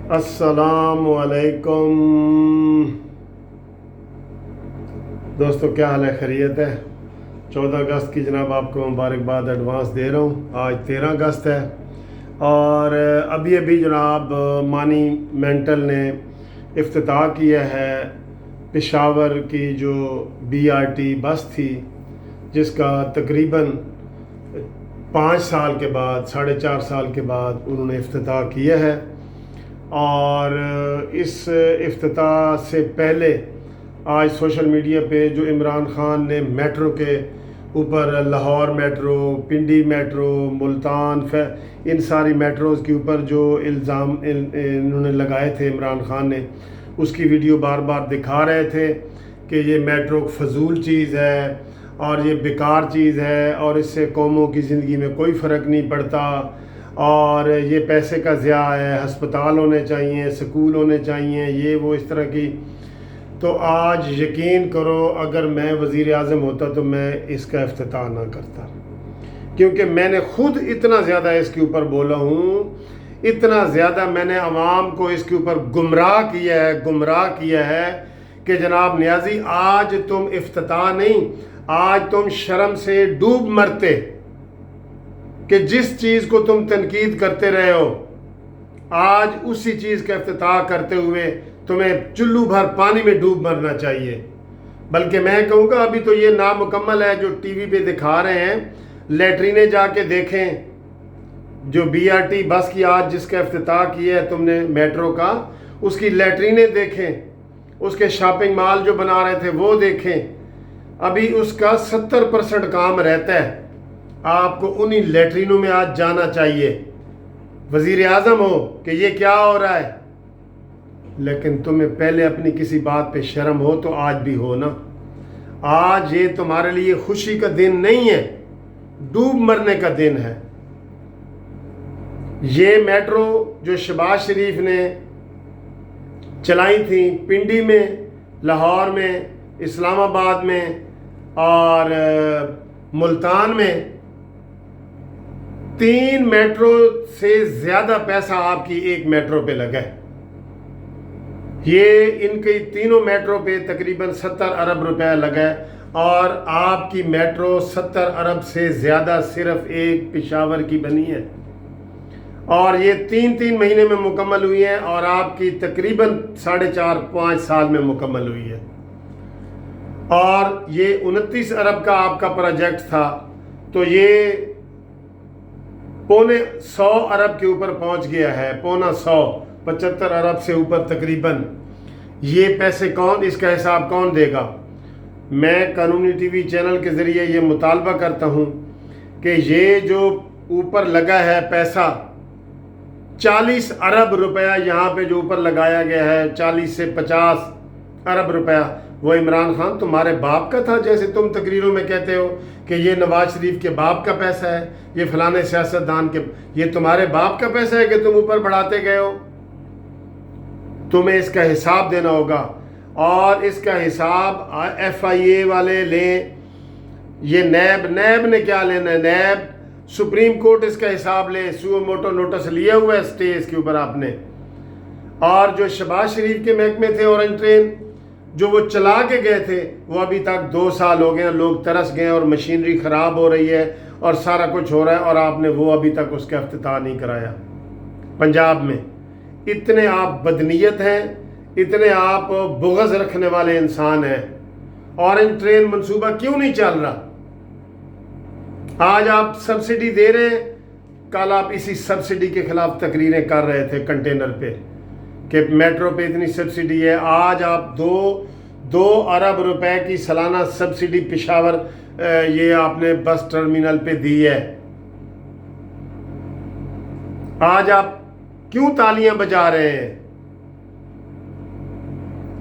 अस्सलाम वालेकुम दोस्तों, क्या हाल है? खैरियत है? 14 अगस्त की जनाब आपको मुबारकबाद एडवांस दे रहा हूँ। आज 13 अगस्त है और अभी जनाब मानी मेंटल ने इफ्तिताह किया है पेशावर की जो BRT बस थी, जिसका तकरीबन 5 साल के बाद, 4.5 साल के बाद उन्होंने इफ्तिताह किया है। और इस इफ्तिताह से पहले आज सोशल मीडिया पे जो इमरान खान ने मेट्रो के ऊपर, लाहौर मेट्रो, पिंडी मेट्रो, मुल्तान, इन सारी मेट्रोज़ के ऊपर जो इल्ज़ाम इन्होंने लगाए थे इमरान खान ने, उसकी वीडियो बार बार दिखा रहे थे कि ये मेट्रो फजूल चीज़ है और ये बेकार चीज़ है और इससे कौमों की ज़िंदगी में कोई फ़र्क नहीं पड़ता और ये पैसे का ज़िया है, हस्पताल होने चाहिए, स्कूल होने चाहिए, ये वो इस तरह की। तो आज यकीन करो, अगर मैं वज़ीर आज़म होता तो मैं इसका इफ्तिताह ना करता, क्योंकि मैंने ख़ुद इतना ज़्यादा इसके ऊपर बोला हूँ, इतना ज़्यादा मैंने आवाम को इसके ऊपर गुमराह किया है कि जनाब नियाज़ी, आज तुम इफ्तिताह नहीं, आज तुम शर्म से डूब मरते कि जिस चीज़ को तुम तनकीद करते रहे हो, आज उसी चीज़ का इफ्तिताह करते हुए तुम्हें चुल्लू भर पानी में डूब मरना चाहिए। बल्कि मैं कहूँगा अभी तो ये नामुकम्मल है जो टीवी पे दिखा रहे हैं। लेटरीनें जाके देखें, जो BRT बस की आज जिसका इफ्तिताह किया है तुमने मेट्रो का, उसकी लेटरीनें देखें, उसके शॉपिंग मॉल जो बना रहे थे वो देखें। अभी उसका 70% काम रहता है। आपको उन्हीं लेटरिनों में आज जाना चाहिए, वज़ीर आज़म हो कि ये क्या हो रहा है। लेकिन तुम्हें पहले अपनी किसी बात पे शर्म हो तो आज भी हो ना। आज ये तुम्हारे लिए खुशी का दिन नहीं है, डूब मरने का दिन है। ये मेट्रो जो शहबाज शरीफ ने चलाई थी, पिंडी में, लाहौर में, इस्लामाबाद में और मुल्तान में, 3 मेट्रो से ज़्यादा पैसा आपकी एक मेट्रो पे लगा है। ये इनके तीनों मेट्रो पे तकरीबन 70 अरब रुपया लगा है और आपकी मेट्रो 70 अरब से ज़्यादा सिर्फ एक पेशावर की बनी है और ये 3 महीने में मुकम्मल हुई है और आपकी तकरीबन 4.5-5 साल में मुकम्मल हुई है। और ये 29 अरब का आपका प्रोजेक्ट था, तो ये पौने 100 अरब के ऊपर पहुंच गया है, पौना 100, 75 अरब से ऊपर तकरीबन। ये पैसे कौन, इसका हिसाब कौन देगा? मैं कानूनी टीवी चैनल के ज़रिए ये मुतालबा करता हूँ कि ये जो ऊपर लगा है पैसा, 40 अरब रुपया यहाँ पे जो ऊपर लगाया गया है, 40 से 50 अरब रुपया, वो इमरान खान तुम्हारे बाप का था। जैसे तुम तकरीरों में कहते हो कि ये नवाज शरीफ के बाप का पैसा है, ये फलाने सियासतदान के, ये तुम्हारे बाप का पैसा है कि तुम ऊपर बढ़ाते गए हो। तुम्हें इसका हिसाब देना होगा और इसका हिसाब FIA वाले लें। ये नैब ने क्या लेना है? नैब, सुप्रीम कोर्ट इसका हिसाब ले। सुओ मोटो नोटिस लिया हुआ है स्टे इसके ऊपर आपने। और जो शहबाज शरीफ के महकमे थे, ऑरेंज ट्रेन जो वो चला के गए थे, वो अभी तक 2 साल हो गए, लोग तरस गए और मशीनरी ख़राब हो रही है और सारा कुछ हो रहा है और आपने वो अभी तक उसका इफ्तिताह नहीं कराया। पंजाब में इतने आप बदनीयत हैं, इतने आप बुग़्ज़ रखने वाले इंसान हैं। ऑरेंज ट्रेन मंसूबा क्यों नहीं चल रहा? आज आप सब्सिडी दे रहे हैं, कल आप इसी सब्सिडी के खिलाफ तकरीरें कर रहे थे कंटेनर पे कि मेट्रो पे इतनी सब्सिडी है। आज आप 2 अरब रुपए की सालाना सब्सिडी पेशावर ये आपने बस टर्मिनल पे दी है। आज आप क्यों तालियां बजा रहे हैं?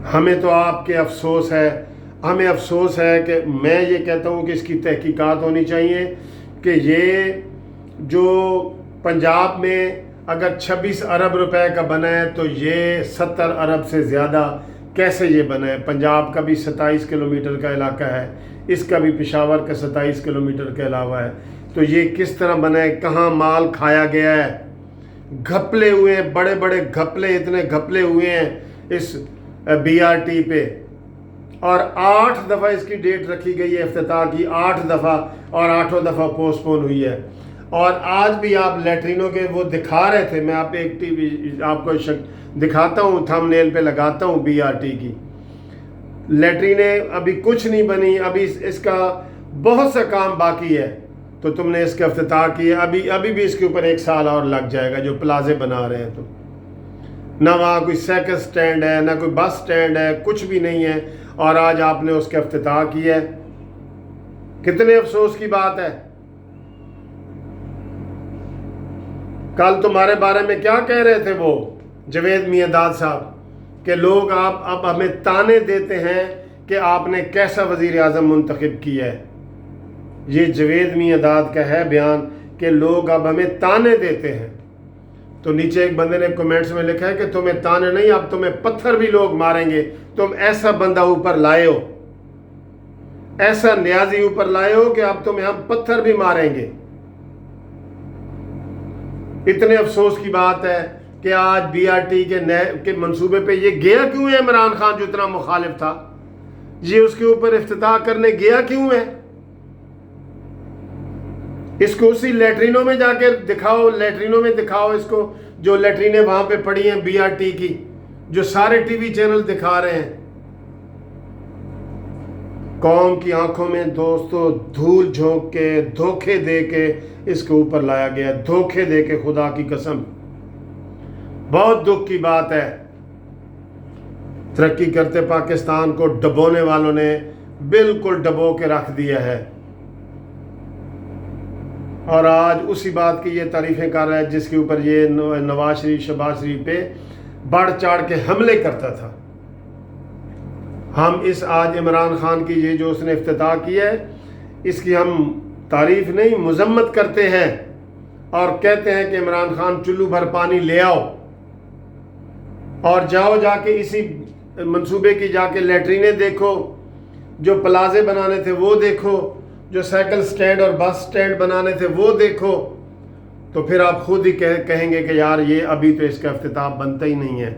हमें तो आपके अफसोस है, हमें अफसोस है कि मैं ये कहता हूँ कि इसकी तहकीकात होनी चाहिए कि ये जो पंजाब में अगर 26 अरब रुपए का बना है तो ये 70 अरब से ज़्यादा कैसे ये बना है? पंजाब का भी 27 किलोमीटर का इलाका है, इसका भी पेशावर का 27 किलोमीटर के अलावा है, तो ये किस तरह बना है? कहाँ माल खाया गया है? घपले हुए हैं, बड़े बड़े घपले, इतने घपले हुए हैं इस BRT पे। और 8 दफ़ा इसकी डेट रखी गई है इफ्तिताह की, 8 दफ़ा, और 8 दफ़ा पोस्टपोन हुई है। और आज भी आप लैट्रिनों के वो दिखा रहे थे, मैं आप एक टीवी आपको दिखाता हूँ, थंबनेल पे लगाता हूँ BRT की। लैट्रिनें अभी कुछ नहीं बनी, अभी इसका बहुत सा काम बाकी है, तो तुमने इसका इफ्तिताह किया, अभी भी इसके ऊपर 1 साल और लग जाएगा जो प्लाजे बना रहे हैं। तो ना वहाँ कोई साइकिल स्टैंड है, ना कोई बस स्टैंड है, कुछ भी नहीं है, और आज आपने उसका इफ्तिताह किया है। कितने अफसोस की बात है। कल तुम्हारे बारे में क्या कह रहे थे वो जवेद मियांदाद साहब, कि लोग आप अब हमें ताने देते हैं कि आपने कैसा वज़ीर आज़म मुंतखब किया है। ये जवेद मियांदाद का है बयान कि लोग अब हमें ताने देते हैं। तो नीचे एक बंदे ने कमेंट्स में लिखा है कि तुम्हें ताने नहीं, अब तुम्हें पत्थर भी लोग मारेंगे, तुम ऐसा बंदा ऊपर लाए हो, ऐसा न्याजी ऊपर लाए हो कि अब तुम्हें हम पत्थर भी मारेंगे। इतने अफसोस की बात है कि आज BRT के मंसूबे पे ये गया क्यों है इमरान खान जो इतना मुखालिफ था, ये उसके ऊपर इफ्तिताह करने गया क्यों है। इसको उसी लैट्रिनों में जाकर दिखाओ, लैट्रिनों में दिखाओ इसको, जो लैट्रिनें वहां पे पड़ी हैं BRT की, जो सारे टीवी चैनल दिखा रहे हैं। कौम की आंखों में दोस्तों धूल झोंक के, धोखे दे के इसके ऊपर लाया गया, धोखे दे के, खुदा की कसम बहुत दुख की बात है। तरक्की करते पाकिस्तान को डबोने वालों ने बिल्कुल डबो के रख दिया है, और आज उसी बात की ये तारीफें कर रहा है जिसके ऊपर ये नवाज शरीफ, शहबाज शरीफ पे बढ़ चढ़ के हमले करता था। हम इस आज इमरान खान की ये जो उसने इफ्तिताह किया है, इसकी हम तारीफ नहीं मजम्मत करते हैं, और कहते हैं कि इमरान खान चुल्लू भर पानी ले आओ, और जाओ जाके इसी मंसूबे की जाके लैट्रिनें देखो, जो प्लाजे बनाने थे वो देखो, जो साइकिल स्टैंड और बस स्टैंड बनाने थे वो देखो, तो फिर आप खुद ही कहेंगे कि यार ये अभी तो इसका इफ्तिताह बनता ही नहीं है।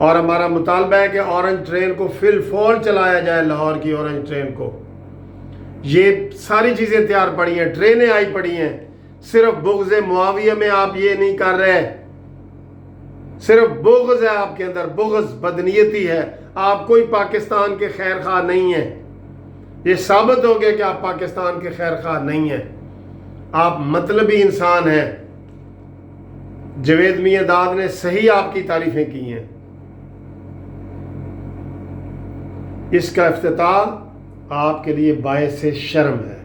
और हमारा मुतालबा है कि ऑरेंज ट्रेन को फिल फॉल चलाया जाए, लाहौर की ऑरेंज ट्रेन को। ये सारी चीज़ें तैयार पड़ी हैं, ट्रेनें आई पड़ी हैं, सिर्फ बुग़्ज़ मुआविया में आप ये नहीं कर रहे, सिर्फ बुग़्ज़ है आपके अंदर, बुग़्ज़ बदनीयती है, आप कोई पाकिस्तान के खैर खा नहीं है। ये साबित हो गया कि आप पाकिस्तान के खैर खा नहीं हैं, आप मतलबी इंसान हैं। जवेद मियांदाद ने सही आपकी तारीफें की हैं। इसका इफ्तिताह आपके लिए बायस शर्म है।